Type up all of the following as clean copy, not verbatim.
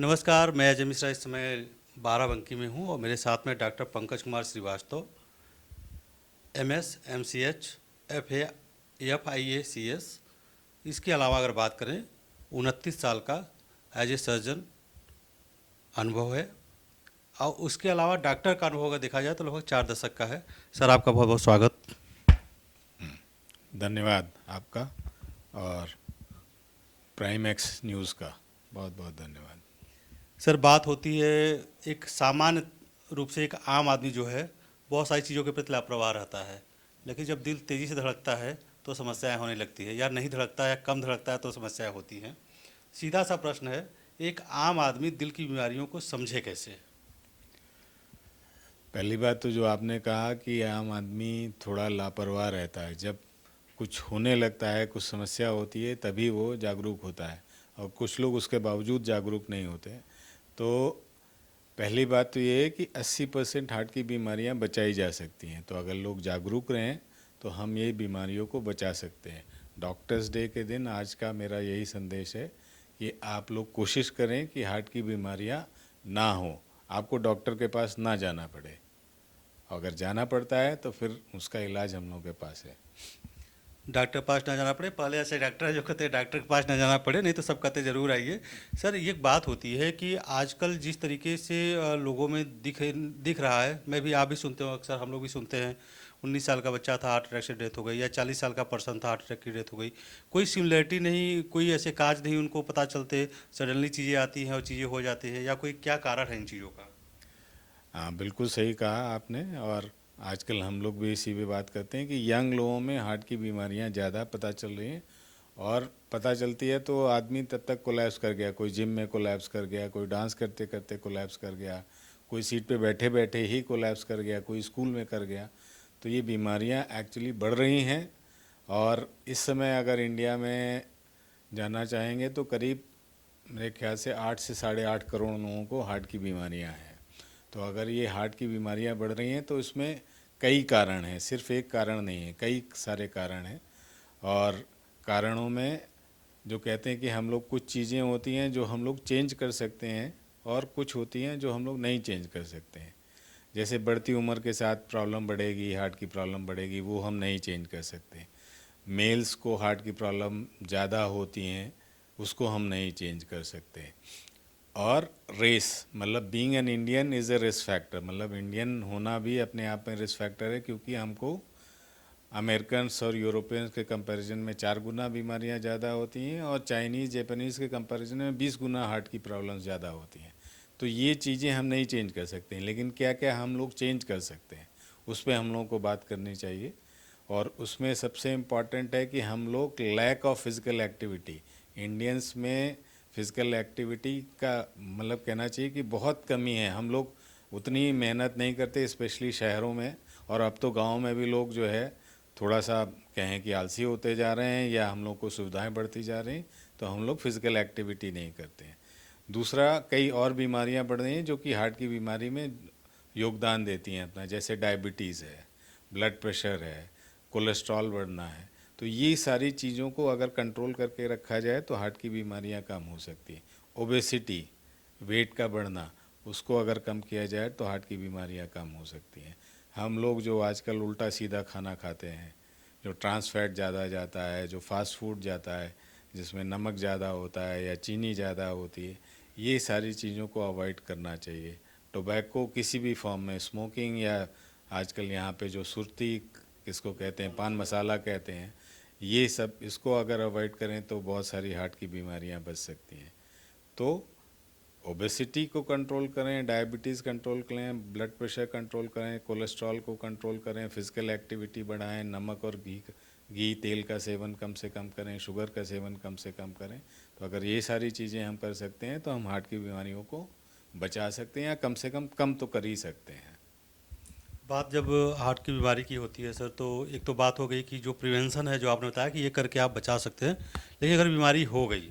नमस्कार, मैं अजय मिश्रा इस समय बाराबंकी में हूँ और मेरे साथ में doctor Pankaj Kumar Srivastava, MS, MCH, FIACS. इसके अलावा अगर बात करें 29 साल का एज ए सर्जन अनुभव है और उसके अलावा डॉक्टर का अनुभव अगर देखा जाए तो लगभग 4 दशक का है। सर, आपका बहुत बहुत स्वागत। धन्यवाद आपका और प्राइम एक्स न्यूज़ का बहुत बहुत धन्यवाद। सर, बात होती है एक सामान्य रूप से एक आम आदमी जो है बहुत सारी चीज़ों के प्रति लापरवाह रहता है, लेकिन जब दिल तेज़ी से धड़कता है तो समस्याएं होने लगती है, या नहीं धड़कता है या कम धड़कता है तो समस्याएं होती हैं। सीधा सा प्रश्न है, एक आम आदमी दिल की बीमारियों को समझे कैसे? पहली बात तो जो आपने कहा कि आम आदमी थोड़ा लापरवाह रहता है, जब कुछ होने लगता है, कुछ समस्या होती है तभी वो जागरूक होता है और कुछ लोग उसके बावजूद जागरूक नहीं होते। तो पहली बात तो ये है कि 80% हार्ट की बीमारियां बचाई जा सकती हैं, तो अगर लोग जागरूक रहें तो हम ये बीमारियों को बचा सकते हैं। डॉक्टर्स डे के दिन आज का मेरा यही संदेश है कि आप लोग कोशिश करें कि हार्ट की बीमारियां ना हो, आपको डॉक्टर के पास ना जाना पड़े। अगर जाना पड़ता है तो फिर उसका इलाज हम लोगों के पास है। डॉक्टर के पास ना जाना पड़े, पहले ऐसे डॉक्टर है जो कहते हैं डॉक्टर के पास ना जाना पड़े, नहीं तो सब कहते ज़रूर आइए। सर, ये एक बात होती है कि आजकल जिस तरीके से लोगों में दिख रहा है, मैं भी, आप भी सुनते हो, अक्सर हम लोग भी सुनते हैं, 19 साल का बच्चा था, हार्ट अटैक से डेथ हो गई, या 40 साल का पर्सन था, हार्ट अटैक की डेथ हो गई। कोई सिमिलरिटी नहीं, कोई ऐसे काज नहीं उनको पता चलते, सडनली चीज़ें आती हैं और चीज़ें हो जाती हैं, या कोई क्या कारण है इन चीज़ों का? हाँ, बिल्कुल सही कहा आपने। और आजकल हम लोग भी इसी पे बात करते हैं कि यंग लोगों में हार्ट की बीमारियां ज़्यादा पता चल रही हैं। और पता चलती है तो आदमी तब तक कोलैप्स कर गया, कोई जिम में कोलैप्स कर गया, कोई डांस करते करते कोलैप्स कर गया, कोई सीट पे बैठे बैठे ही कोलैप्स कर गया, कोई स्कूल में कर गया। तो ये बीमारियां एक्चुअली बढ़ रही हैं। और इस समय अगर इंडिया में जाना चाहेंगे तो करीब मेरे ख्याल से 8 से 8.5 करोड़ लोगों को हार्ट की बीमारियां हैं। तो अगर ये हार्ट की बीमारियां बढ़ रही हैं तो इसमें कई कारण हैं, सिर्फ एक कारण नहीं है, कई सारे कारण हैं। और कारणों में जो कहते हैं कि हम लोग, कुछ चीज़ें होती हैं जो हम लोग चेंज कर सकते हैं और कुछ होती हैं जो हम लोग नहीं चेंज कर सकते हैं। जैसे बढ़ती उम्र के साथ प्रॉब्लम बढ़ेगी, हार्ट की प्रॉब्लम बढ़ेगी, वो हम नहीं चेंज कर सकते। मेल्स को हार्ट की प्रॉब्लम ज़्यादा होती हैं, उसको हम नहीं चेंज कर सकते। और रेस, मतलब being an Indian is a risk factor, मतलब इंडियन होना भी अपने आप में रिस्क फैक्टर है, क्योंकि हमको अमेरिकन्स और यूरोपियंस के कंपैरिजन में 4 गुना बीमारियां ज़्यादा होती हैं और चाइनीज़ जापानीज़ के कंपैरिजन में 20 गुना हार्ट की प्रॉब्लम्स ज़्यादा होती हैं। तो ये चीज़ें हम नहीं चेंज कर सकते हैं, लेकिन क्या क्या हम लोग चेंज कर सकते हैं, उस पर हम लोगों को बात करनी चाहिए। और उसमें सबसे इम्पॉर्टेंट है कि हम लोग lack of physical activity, Indians में फिज़िकल एक्टिविटी का मतलब कहना चाहिए कि बहुत कमी है। हम लोग उतनी मेहनत नहीं करते, स्पेशली शहरों में। और अब तो गांव में भी लोग जो है थोड़ा सा कहें कि आलसी होते जा रहे हैं, या हम लोग को सुविधाएं बढ़ती जा रही हैं, तो हम लोग फिज़िकल एक्टिविटी नहीं करते हैं। दूसरा, कई और बीमारियां बढ़ रही हैं जो कि हार्ट की बीमारी में योगदान देती हैं अपना, जैसे डायबिटीज़ है, ब्लड प्रेशर है, कोलेस्ट्रॉल बढ़ना है। तो ये सारी चीज़ों को अगर कंट्रोल करके रखा जाए तो हार्ट की बीमारियां कम हो सकती हैं। ओबेसिटी, वेट का बढ़ना, उसको अगर कम किया जाए तो हार्ट की बीमारियां कम हो सकती हैं। हम लोग जो आजकल उल्टा सीधा खाना खाते हैं, जो ट्रांस फैट ज़्यादा जाता है, जो फास्ट फूड जाता है जिसमें नमक ज़्यादा होता है या चीनी ज़्यादा होती है, ये सारी चीज़ों को अवॉइड करना चाहिए। टोबैको किसी भी फॉर्म में, स्मोकिंग, या आजकल यहाँ पे जो सुर्ती, किसको कहते हैं, पान मसाला कहते हैं, ये सब, इसको अगर अवॉइड करें तो बहुत सारी हार्ट की बीमारियां बच सकती हैं। तो ओबेसिटी को कंट्रोल करें, डायबिटीज़ कंट्रोल करें, ब्लड प्रेशर कंट्रोल करें, कोलेस्ट्रॉल को कंट्रोल करें, फिज़िकल एक्टिविटी बढ़ाएं, नमक और घी तेल का सेवन कम से कम करें, शुगर का सेवन कम से कम करें। तो अगर ये सारी चीज़ें हम कर सकते हैं तो हम हार्ट की बीमारियों को बचा सकते हैं, या कम से कम तो कर ही सकते हैं। बात जब हार्ट की बीमारी की होती है सर, तो एक तो बात हो गई कि जो प्रिवेंशन है, जो आपने बताया कि ये करके आप बचा सकते हैं, लेकिन अगर बीमारी हो गई,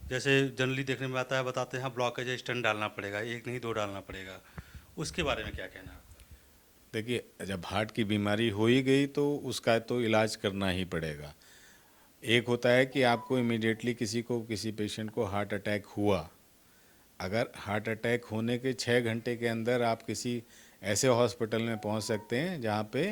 जैसे जनरली देखने में आता है, बताते हैं हाँ ब्लॉकेज है, स्टेंट डालना पड़ेगा, एक नहीं दो डालना पड़ेगा, उसके बारे में क्या कहना है आपका? देखिए, जब हार्ट की बीमारी हो ही गई तो उसका तो इलाज करना ही पड़ेगा। एक होता है कि आपको इमीडिएटली किसी पेशेंट को हार्ट अटैक हुआ, अगर हार्ट अटैक होने के 6 घंटे के अंदर आप किसी ऐसे हॉस्पिटल में पहुंच सकते हैं जहां पे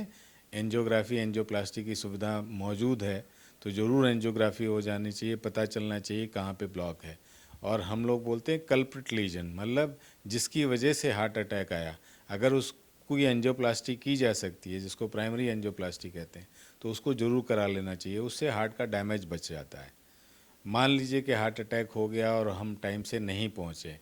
एंजियोग्राफी एंजियोप्लास्टी की सुविधा मौजूद है, तो ज़रूर एंजियोग्राफी हो जानी चाहिए, पता चलना चाहिए कहाँ पे ब्लॉक है। और हम लोग बोलते हैं कल्प्रिट लीजन, मतलब जिसकी वजह से हार्ट अटैक आया, अगर उसको एंजियोप्लास्टी की जा सकती है, जिसको प्राइमरी एंजियोप्लास्टी कहते हैं, तो उसको ज़रूर करा लेना चाहिए। उससे हार्ट का डैमेज बच जाता है। मान लीजिए कि हार्ट अटैक हो गया और हम टाइम से नहीं पहुँचे,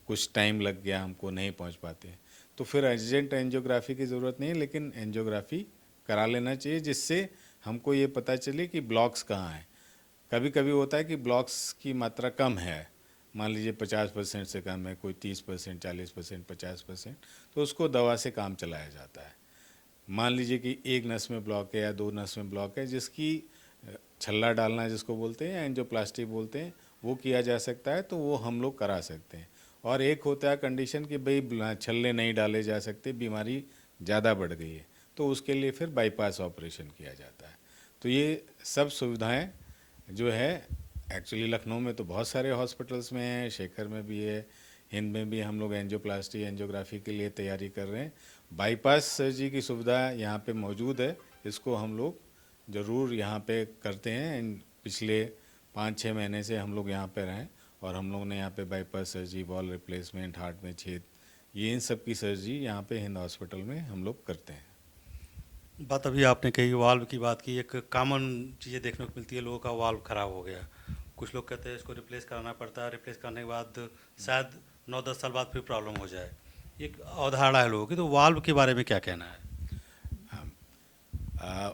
कुछ टाइम लग गया, हमको नहीं पहुँच पाते, तो फिर अर्जेंट एंजियोग्राफी की ज़रूरत नहीं है, लेकिन एंजियोग्राफी करा लेना चाहिए, जिससे हमको ये पता चले कि ब्लॉक्स कहाँ हैं। कभी कभी होता है कि ब्लॉक्स की मात्रा कम है, मान लीजिए 50% से कम है, कोई 30%, 40%, 50%, तो उसको दवा से काम चलाया जाता है। मान लीजिए कि एक नस में ब्लॉक है या 2 नस में ब्लॉक है, जिसकी छल्ला डालना जिसको बोलते हैं, एंजियोप्लास्टी बोलते हैं, वो किया जा सकता है, तो वो हम लोग करा सकते हैं। और एक होता है कंडीशन कि भाई छल्ले नहीं डाले जा सकते, बीमारी ज़्यादा बढ़ गई है, तो उसके लिए फिर बाईपास ऑपरेशन किया जाता है। तो ये सब सुविधाएं जो है, एक्चुअली लखनऊ में तो बहुत सारे हॉस्पिटल्स में है, शेखर में भी है, हिंद में भी हम लोग एंजियोप्लास्टी एंजियोग्राफी के लिए तैयारी कर रहे हैं। बाईपास सर्जरी की सुविधा यहाँ पे मौजूद है, इसको हम लोग ज़रूर यहाँ पे करते हैं। पिछले 5-6 महीने से हम लोग यहाँ पे रहें, और हम लोग ने यहाँ पे bypass surgery, wall replacement, heart में छेद, ये इन सब की सर्जरी यहाँ पे हिंद हॉस्पिटल में हम लोग करते हैं। बात अभी आपने कही वाल्व की बात की, एक कॉमन चीज़ें देखने को मिलती है, लोगों का वाल्व ख़राब हो गया, कुछ लोग कहते हैं इसको रिप्लेस कराना पड़ता है, रिप्लेस करने के बाद शायद 9-10 साल बाद फिर प्रॉब्लम हो जाए। एक अवधारणा है लोगों की, तो वाल्व के बारे में क्या कहना है?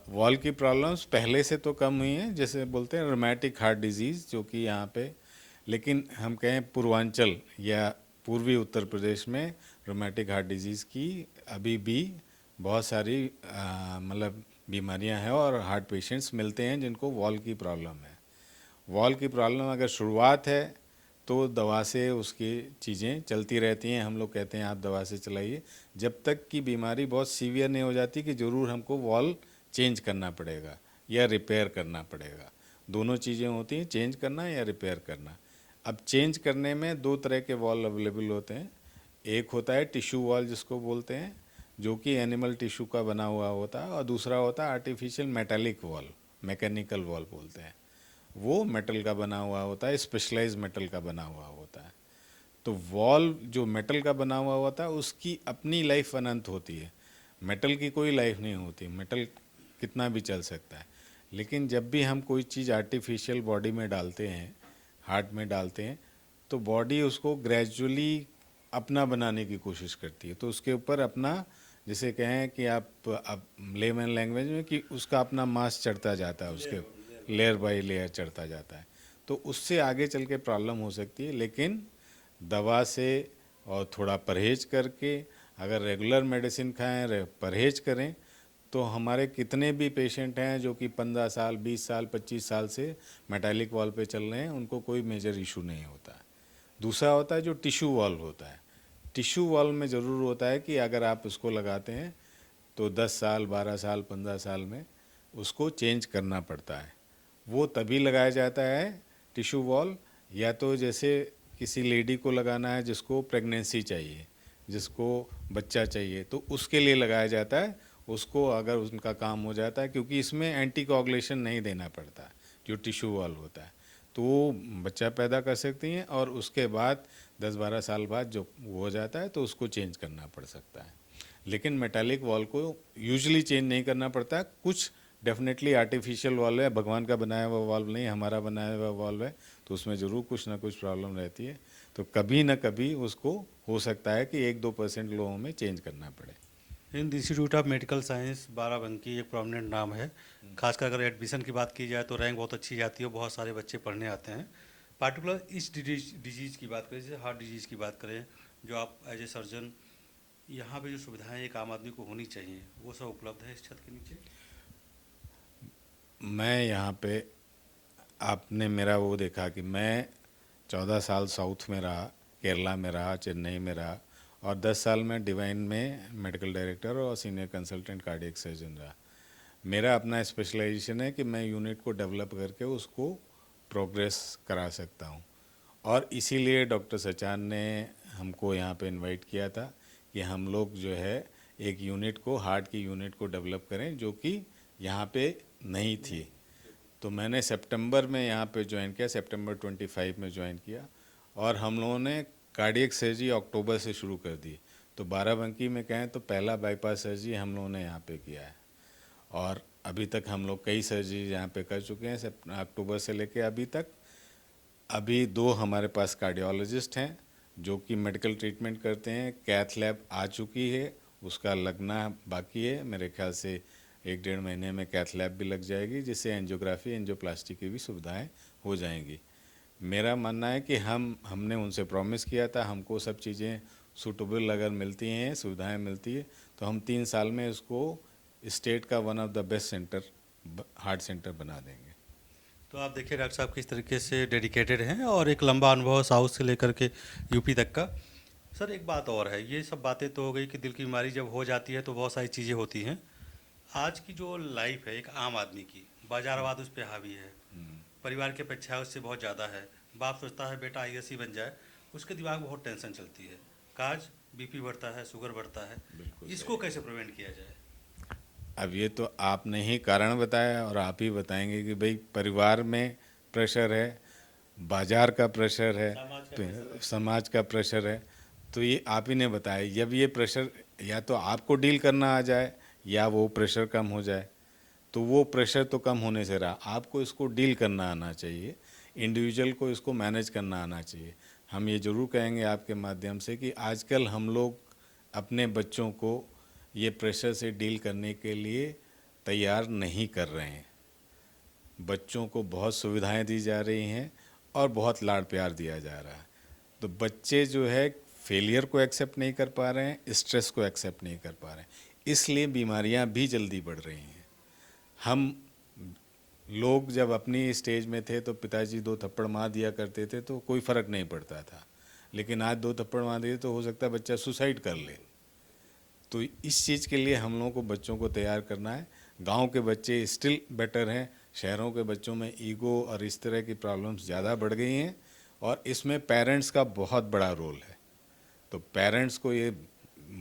वॉल की प्रॉब्लम्स पहले से तो कम हुई हैं, जैसे बोलते हैं रोमैटिक हार्ट डिजीज़, जो कि यहाँ पे, लेकिन हम कहें पूर्वांचल या पूर्वी उत्तर प्रदेश में रोमैटिक हार्ट डिजीज़ की अभी भी बहुत सारी मतलब बीमारियां हैं, और हार्ट पेशेंट्स मिलते हैं जिनको वॉल की प्रॉब्लम है। वॉल की प्रॉब्लम अगर शुरुआत है तो दवा से उसकी चीज़ें चलती रहती हैं। हम लोग कहते हैं आप दवा से चलाइए, जब तक कि बीमारी बहुत सीवियर नहीं हो जाती कि ज़रूर हमको वॉल चेंज करना पड़ेगा या रिपेयर करना पड़ेगा। दोनों चीज़ें होती हैं, चेंज करना या रिपेयर करना। अब चेंज करने में 2 तरह के वॉल अवेलेबल होते हैं। एक होता है टिश्यू वॉल जिसको बोलते हैं, जो कि एनिमल टिश्यू का बना हुआ होता है, और दूसरा होता है artificial metallic wall, mechanical wall बोलते हैं। वो मेटल का बना हुआ होता है, स्पेशलाइज मेटल का बना हुआ होता है। तो वॉल जो मेटल का बना हुआ होता है उसकी अपनी लाइफ अनंत होती है, मेटल की कोई लाइफ नहीं होती। मेटल कितना भी चल सकता है, लेकिन जब भी हम कोई चीज़ आर्टिफिशियल बॉडी में डालते हैं, हार्ट में डालते हैं, तो बॉडी उसको ग्रेजुअली अपना बनाने की कोशिश करती है। तो उसके ऊपर अपना, जैसे कहें कि आप लेमन लैंग्वेज में, कि उसका अपना मास चढ़ता जाता है, उसके लेयर बाय लेयर चढ़ता जाता है। तो उससे आगे चल के प्रॉब्लम हो सकती है, लेकिन दवा से और थोड़ा परहेज करके, अगर रेगुलर मेडिसिन खाएं, परहेज करें, तो हमारे कितने भी पेशेंट हैं जो कि 15 साल, 20 साल, 25 साल से मेटालिक वॉल पे चल रहे हैं, उनको कोई मेजर इशू नहीं होता। दूसरा होता है जो टिश्यू वॉल होता है। टिश्यू वॉल में ज़रूर होता है कि अगर आप उसको लगाते हैं तो 10 साल, 12 साल, 15 साल में उसको चेंज करना पड़ता है। वो तभी लगाया जाता है टिश्यू वॉल, या तो जैसे किसी लेडी को लगाना है जिसको प्रेगनेंसी चाहिए, जिसको बच्चा चाहिए, तो उसके लिए लगाया जाता है। उसको अगर उनका काम हो जाता है, क्योंकि इसमें एंटीकोagulation नहीं देना पड़ता जो टिश्यू वॉल होता है, तो वो बच्चा पैदा कर सकती हैं, और उसके बाद 10-12 साल बाद जो वो हो जाता है तो उसको चेंज करना पड़ सकता है। लेकिन मेटालिक वॉल को यूजुअली चेंज नहीं करना पड़ता। कुछ डेफिनेटली आर्टिफिशियल वॉल्व है, भगवान का बनाया हुआ वॉल्व नहीं, हमारा बनाया हुआ वॉल्व है, तो उसमें ज़रूर कुछ ना कुछ प्रॉब्लम रहती है। तो कभी ना कभी उसको हो सकता है कि 1-2% लोगों में चेंज करना पड़े। Hind institute of medical science Barabanki एक प्रोमिनेंट नाम है। खासकर अगर एडमिशन की बात की जाए तो रैंक बहुत अच्छी जाती है, बहुत सारे बच्चे पढ़ने आते हैं। पार्टिकुलर इस डिजीज़ की बात करें, जैसे हार्ट डिजीज़ की बात करें, जो आप एज ए सर्जन, यहाँ पे जो सुविधाएं एक आम आदमी को होनी चाहिए, वो सब उपलब्ध है इस छत के नीचे? मैं यहाँ पे, आपने मेरा वो देखा कि मैं 14 साल साउथ में रहा, केरला में रहा, चेन्नई में रहा, और 10 साल में डिवाइन में मेडिकल डायरेक्टर और सीनियर कंसल्टेंट कार्डियक सर्जन रहा। मेरा अपना स्पेशलाइजेशन है कि मैं यूनिट को डेवलप करके उसको प्रोग्रेस करा सकता हूँ। और इसीलिए डॉक्टर सचान ने हमको यहाँ पे इनवाइट किया था कि हम लोग जो है एक यूनिट को, हार्ट की यूनिट को डेवलप करें जो कि यहाँ पे नहीं थी। तो मैंने सितंबर में यहाँ पे ज्वाइन किया, सितंबर 25 में ज्वाइन किया, और हम लोगों ने कार्डियक सर्जरी अक्टूबर से शुरू कर दी। तो बाराबंकी में कहें तो पहला बाईपास सर्जरी हम लोगों ने यहाँ पे किया है, और अभी तक हम लोग कई सर्जरी यहाँ पे कर चुके हैं अक्टूबर से लेके अभी तक। अभी 2 हमारे पास कार्डियोलॉजिस्ट हैं जो कि मेडिकल ट्रीटमेंट करते हैं। कैथ लैब आ चुकी है, उसका लगना बाकी है। मेरे ख्याल से 1-1.5 महीने में कैथ लैब भी लग जाएगी, जिससे एंजियोग्राफी, एंजियोप्लास्टी की भी सुविधाएं हो जाएंगी। मेरा मानना है कि हमने उनसे प्रॉमिस किया था, हमको सब चीज़ें सूटेबल अगर मिलती हैं, सुविधाएं मिलती है, तो हम 3 साल में इसको स्टेट का one of the best centre, heart centre बना देंगे। तो आप देखिए डॉक्टर साहब किस तरीके से डेडिकेटेड हैं और एक लंबा अनुभव साउथ से लेकर के यूपी तक का। सर एक बात और है, ये सब बातें तो हो गई कि दिल की बीमारी जब हो जाती है तो बहुत सारी चीज़ें होती हैं। आज की जो लाइफ है एक आम आदमी की, बाजारवाद उस पर हावी है, परिवार की अपेक्षा उससे बहुत ज़्यादा है। बाप सोचता है बेटा आईएएस ही बन जाए, उसके दिमाग में बहुत टेंशन चलती है, काज बीपी बढ़ता है, शुगर बढ़ता है। बिल्कुल इसको सही। कैसे प्रिवेंट किया जाए? अब ये तो आपने ही कारण बताया, और आप ही बताएंगे कि भाई परिवार में प्रेशर है, बाजार का प्रेशर है, समाज का तो प्रेशर है। समाज का प्रेशर है। तो ये आप ही ने बताया, जब ये प्रेशर या तो आपको डील करना आ जाए या वो प्रेशर कम हो जाए, तो वो प्रेशर तो कम होने से रहा, आपको इसको डील करना आना चाहिए, इंडिविजुअल को इसको मैनेज करना आना चाहिए। हम ये ज़रूर कहेंगे आपके माध्यम से कि आजकल हम लोग अपने बच्चों को ये प्रेशर से डील करने के लिए तैयार नहीं कर रहे हैं। बच्चों को बहुत सुविधाएं दी जा रही हैं और बहुत लाड़ प्यार दिया जा रहा है, तो बच्चे जो है फेलियर को एक्सेप्ट नहीं कर पा रहे हैं, स्ट्रेस को एक्सेप्ट नहीं कर पा रहे हैं, इसलिए बीमारियां भी जल्दी बढ़ रही हैं। हम लोग जब अपनी स्टेज में थे तो पिताजी 2 थप्पड़ मार दिया करते थे तो कोई फ़र्क नहीं पड़ता था, लेकिन आज 2 थप्पड़ मार दिए तो हो सकता है बच्चा सुसाइड कर ले। तो इस चीज़ के लिए हम लोगों को बच्चों को तैयार करना है। गांव के बच्चे स्टिल बेटर हैं, शहरों के बच्चों में ईगो और इस तरह की प्रॉब्लम्स ज़्यादा बढ़ गई हैं, और इसमें पेरेंट्स का बहुत बड़ा रोल है। तो पेरेंट्स को ये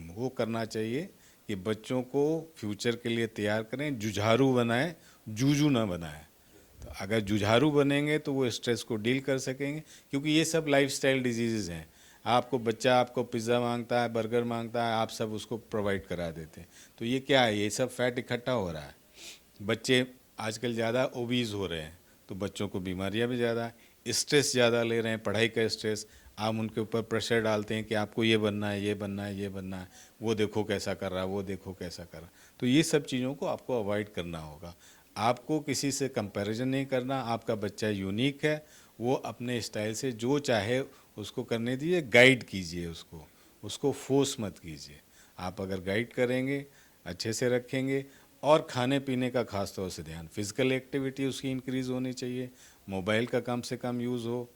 वो करना चाहिए कि बच्चों को फ्यूचर के लिए तैयार करें, जुझारू बनाएं, जूझू ना बनाएं। तो अगर जुझारू बनेंगे तो वो स्ट्रेस को डील कर सकेंगे, क्योंकि ये सब लाइफस्टाइल डिजीज़ हैं। आपको बच्चा आपको पिज़्ज़ा मांगता है, बर्गर मांगता है, आप सब उसको प्रोवाइड करा देते हैं, तो ये क्या है, ये सब फैट इकट्ठा हो रहा है। बच्चे आजकल ज़्यादा ओबीज हो रहे हैं, तो बच्चों को बीमारियां भी ज़्यादा, स्ट्रेस ज़्यादा ले रहे हैं, पढ़ाई का स्ट्रेस। आप उनके ऊपर प्रेशर डालते हैं कि आपको ये बनना है, ये बनना है, ये बनना है, वो देखो कैसा कर रहा है, वो देखो कैसा कर रहा है। तो ये सब चीज़ों को आपको अवॉइड करना होगा। आपको किसी से कंपैरिजन नहीं करना, आपका बच्चा यूनिक है, वो अपने स्टाइल से जो चाहे उसको करने दीजिए, गाइड कीजिए उसको फोर्स मत कीजिए। आप अगर गाइड करेंगे, अच्छे से रखेंगे, और खाने पीने का खास तौर से ध्यान, फिजिकल एक्टिविटी उसकी इंक्रीज़ होनी चाहिए, मोबाइल का कम से कम यूज़ हो,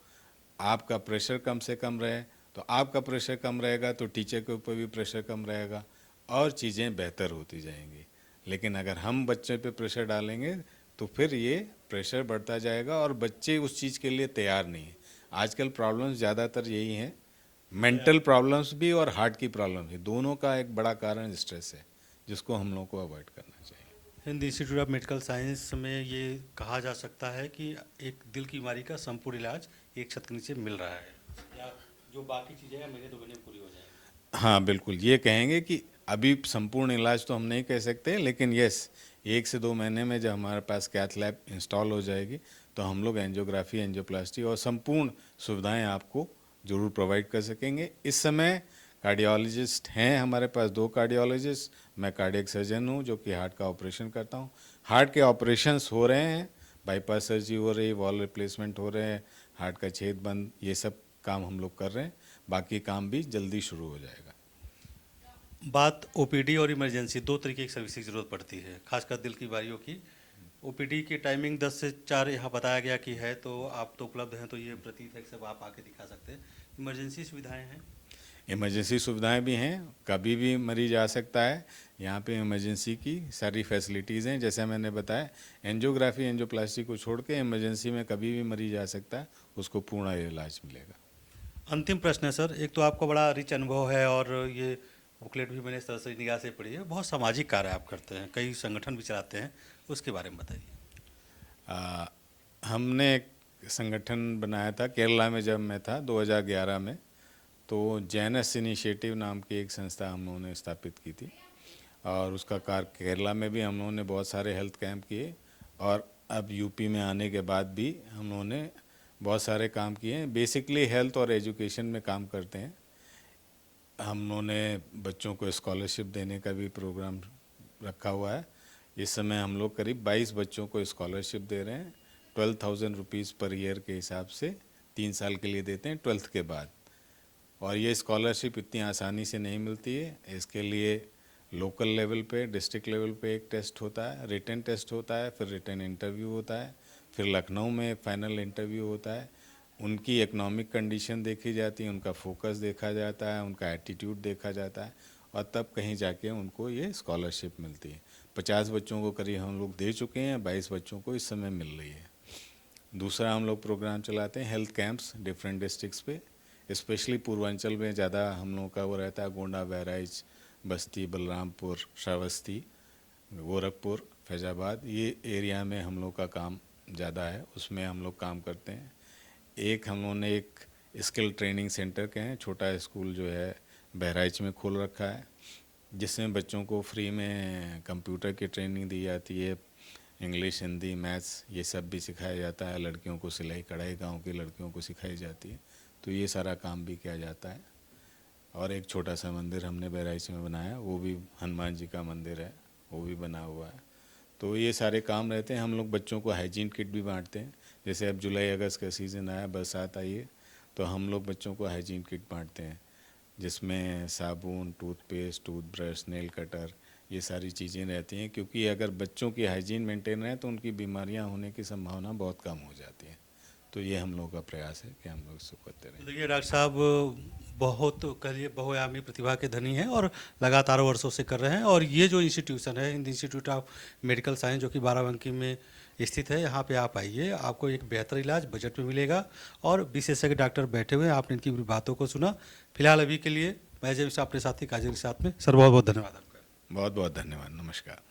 आपका प्रेशर कम से कम रहे। तो आपका प्रेशर कम रहेगा तो टीचर के ऊपर भी प्रेशर कम रहेगा, और चीज़ें बेहतर होती जाएंगी। लेकिन अगर हम बच्चे पे प्रेशर डालेंगे तो फिर ये प्रेशर बढ़ता जाएगा, और बच्चे उस चीज़ के लिए तैयार नहीं हैं। आजकल प्रॉब्लम्स ज़्यादातर यही हैं, मेंटल प्रॉब्लम्स भी और हार्ट की प्रॉब्लम भी, दोनों का एक बड़ा कारण स्ट्रेस है, जिसको हम लोग को अवॉइड करना चाहिए। Hind institute of medical science में ये कहा जा सकता है कि एक दिल की बीमारी का संपूर्ण इलाज एक छत के नीचे मिल रहा है, या जो बाकी चीज़ें हैं महीने 2 महीने में पूरी हो जाएंगी। हाँ बिल्कुल, ये कहेंगे कि अभी संपूर्ण इलाज तो हम नहीं कह सकते, लेकिन यस, 1 से 2 महीने में जब हमारे पास कैथ लैब इंस्टॉल हो जाएगी तो हम लोग एंजियोग्राफी, एंजियोप्लास्टी और संपूर्ण सुविधाएं आपको ज़रूर प्रोवाइड कर सकेंगे। इस समय कार्डियोलॉजिस्ट हैं हमारे पास, 2 कार्डियोलॉजिस्ट, मैं कार्डियक सर्जन हूँ जो कि हार्ट का ऑपरेशन करता हूँ। हार्ट के ऑपरेशंस हो रहे हैं, बाईपास सर्जरी हो रही है, वॉल रिप्लेसमेंट हो रहे हैं, हार्ट का छेद बंद, ये सब काम हम लोग कर रहे हैं। बाकी काम भी जल्दी शुरू हो जाएगा। बात ओपीडी और इमरजेंसी, 2 तरीके की सर्विस की ज़रूरत पड़ती है, खासकर दिल की बीमारियों की। ओपीडी की टाइमिंग 10 से 4 यहाँ बताया गया कि है, तो आप तो उपलब्ध हैं, तो ये प्रतीत है कि सब आप आके दिखा सकते हैं। इमरजेंसी सुविधाएं हैं? इमरजेंसी सुविधाएं भी हैं, कभी भी मरीज आ सकता है। यहाँ पे इमरजेंसी की सारी फैसिलिटीज़ हैं, जैसे मैंने बताया एंजियोग्राफी एंजियोप्लास्टी को छोड़ के इमरजेंसी में कभी भी मरीज आ सकता है, उसको पूर्ण इलाज मिलेगा। अंतिम प्रश्न है सर, एक तो आपका बड़ा रिच अनुभव है और ये बुकलेट भी मैंने इस तरह से निगाह से पढ़ी है, बहुत सामाजिक कार्य आप करते हैं, कई संगठन भी चलाते हैं, उसके बारे में बताइए। हमने एक संगठन बनाया था केरला में जब मैं था 2011 में, तो जैनस इनिशिएटिव नाम की एक संस्था हम लोगों ने स्थापित की थी और उसका कार्य केरला में भी हम लोगों ने बहुत सारे हेल्थ कैंप किए और अब यूपी में आने के बाद भी हम लोगों ने बहुत सारे काम किए हैं। बेसिकली हेल्थ और एजुकेशन में काम करते हैं। हम लोगों ने बच्चों को स्कॉलरशिप देने का भी प्रोग्राम रखा हुआ है। इस समय हम लोग करीब 22 बच्चों को स्कॉलरशिप दे रहे हैं, 12,000 रुपीज़ पर ईयर के हिसाब से 3 साल के लिए देते हैं 12th के बाद। और ये स्कॉलरशिप इतनी आसानी से नहीं मिलती है, इसके लिए लोकल लेवल पे डिस्ट्रिक्ट लेवल पे एक टेस्ट होता है, रिटन टेस्ट होता है, फिर रिटन इंटरव्यू होता है, फिर लखनऊ में फाइनल इंटरव्यू होता है। उनकी इकोनॉमिक कंडीशन देखी जाती है, उनका फोकस देखा जाता है, उनका एटीट्यूड देखा जाता है और तब कहीं जाके उनको ये स्कॉलरशिप मिलती है। 50 बच्चों को करीब हम लोग दे चुके हैं, 22 बच्चों को इस समय मिल रही है। दूसरा हम लोग प्रोग्राम चलाते हैं हेल्थ कैंप्स डिफरेंट डिस्ट्रिक्ट्स पे, स्पेशली पूर्वांचल में ज़्यादा हम लोगों का वो रहता है, गोंडा, बहराइच, बस्ती, बलरामपुर, श्रावस्ती, गोरखपुर, फैजाबाद, ये एरिया में हम लोग का काम ज़्यादा है, उसमें हम लोग काम करते हैं। एक हम लोगों ने एक स्किल ट्रेनिंग सेंटर के हैं, छोटा स्कूल जो है बहराइच में खोल रखा है, जिसमें बच्चों को फ्री में कंप्यूटर की ट्रेनिंग दी जाती है, इंग्लिश, हिंदी, मैथ्स ये सब भी सिखाया जाता है। लड़कियों को सिलाई कढ़ाई गांव की लड़कियों को सिखाई जाती है, तो ये सारा काम भी किया जाता है। और एक छोटा सा मंदिर हमने बहराइच में बनाया, वो भी हनुमान जी का मंदिर है, वो भी बना हुआ है। तो ये सारे काम रहते हैं। हम लोग बच्चों को हाइजीन किट भी बांटते हैं, जैसे अब जुलाई अगस्त का सीज़न आया, बरसात आई है, तो हम लोग बच्चों को हाइजीन किट बांटते हैं, जिसमें साबुन, टूथपेस्ट, टूथब्रश, नेल कटर, ये सारी चीज़ें रहती हैं, क्योंकि अगर बच्चों की हाइजीन मेंटेन रहे तो उनकी बीमारियां होने की संभावना बहुत कम हो जाती है। तो ये हम लोगों का प्रयास है कि हम लोग इसको करते रहें। देखिए डॉक्टर साहब, बहुत कहिए बहुआयामी प्रतिभा के धनी हैं और लगातार वर्षों से कर रहे हैं, और ये जो इंस्टीट्यूशन है Hind institute of medical science जो कि बाराबंकी में स्थित है, यहाँ पे आप आइए, आपको एक बेहतर इलाज बजट में मिलेगा और विशेषज्ञ डॉक्टर बैठे हुए हैं, आपने इनकी बातों को सुना। फिलहाल अभी के लिए मैं जब अपने साथी काजल के साथ में सर बहुत बहुत धन्यवाद आपका। बहुत बहुत धन्यवाद, नमस्कार।